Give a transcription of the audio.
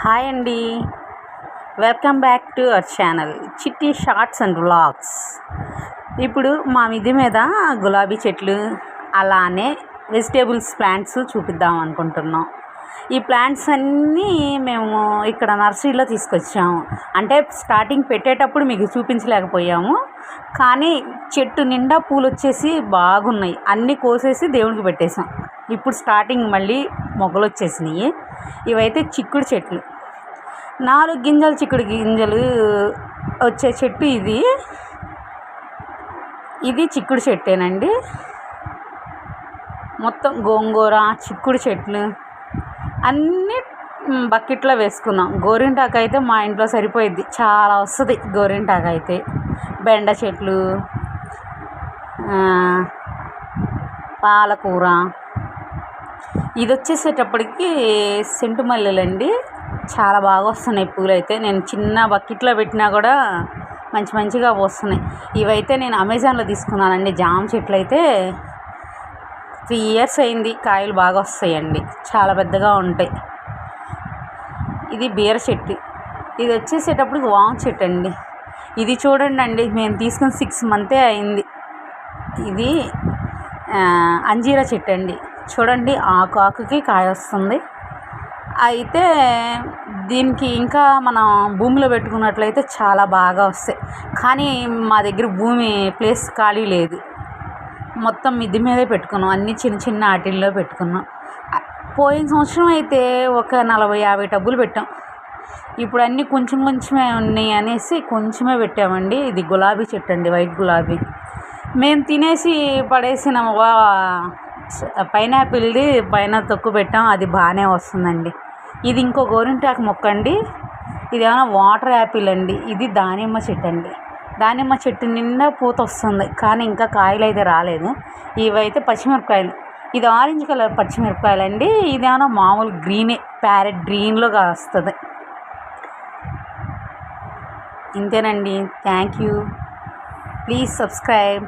Hi అండి, welcome back to our channel చిట్టి shorts and vlogs. ఇప్పుడు మా మిద్దె మీద గులాబీ చెట్లు అలానే వెజిటేబుల్స్ ప్లాంట్స్ చూపిద్దాం అనుకుంటున్నాం. ఈ ప్లాంట్స్ అన్నీ మేము ఇక్కడ నర్సరీలో తీసుకొచ్చాము. అంటే స్టార్టింగ్ పెట్టేటప్పుడు మీకు చూపించలేకపోయాము, కానీ చెట్టు నిండా పూలు వచ్చేసి బాగున్నాయి. అన్నీ కోసేసి దేవుడికి పెట్టేసాం. ఇప్పుడు స్టార్టింగ్ మళ్ళీ మొగ్గలు వచ్చేసినాయి. ఇవైతే చిక్కుడు చెట్లు, 4 గింజలు చిక్కుడు గింజలు వచ్చే చెట్టు ఇది చిక్కుడు చెట్టేనండి. మొత్తం గోంగూర, చిక్కుడు చెట్లు అన్నీ బకెట్లో వేసుకున్నాం. గోరింటాకు అయితే మా ఇంట్లో సరిపోయిద్ది, చాలా వస్తుంది గోరింటాకు అయితే. బెండ చెట్లు, పాలకూర. ఇది వచ్చేసేటప్పటికి సెంటు మల్లెలండి, చాలా బాగా వస్తున్నాయి పూలు అయితే. నేను చిన్న బకెట్లో పెట్టినా కూడా మంచిగా వస్తున్నాయి. ఇవైతే నేను అమెజాన్లో తీసుకున్నానండి. జామ చెట్లు అయితే 3 ఇయర్స్ అయింది, కాయలు బాగా వస్తాయండి, చాలా పెద్దగా ఉంటాయి. ఇది బీర చెట్టు. ఇది వచ్చేసేటప్పటికి వామ చెట్టు అండి. ఇది చూడండి, మేము తీసుకుని 6 మంత్సే అయింది. ఇది అంజీరా చెట్టు అండి. చూడండి, ఆకుకి కాయ వస్తుంది. అయితే దీనికి ఇంకా మనం భూమిలో పెట్టుకున్నట్లయితే చాలా బాగా వస్తాయి. కానీ మా దగ్గర ప్లేస్ ఖాళీ లేదు, మొత్తం మిద్దె మీదే పెట్టుకున్నాం. అన్నీ చిన్న వాటిల్లో పెట్టుకున్నాం. పోయిన సంవత్సరం అయితే ఒక 40-50 టబ్బులు పెట్టాం. ఇప్పుడు అన్నీ కొంచెమే ఉన్నాయి అనేసి కొంచెమే పెట్టామండి. ఇది గులాబీ చెట్టు అండి, వైట్ గులాబీ. మేము తినేసి పడేసిన పైనాపిల్ది పైన తొక్కు పెట్టాం, అది బాగానే వస్తుందండి. ఇది ఇంకో గోరింటాకు మొక్క అండి. ఇది ఏమైనా వాటర్ యాపిల్ అండి. ఇది దానిమ్మ చెట్టు అండి. దానిమ్మ చెట్టు నిండా పూత వస్తుంది, కానీ ఇంకా కాయలు అయితే రాలేదు. ఇవైతే పచ్చిమిరపకాయలు. ఇది ఆరెంజ్ కలర్ పచ్చిమిరపకాయలు అండి. ఇదేమైనా మామూలు గ్రీనే, ప్యారెట్ గ్రీన్లో వస్తుంది. ఇంతేనండి. Thank you, please subscribe.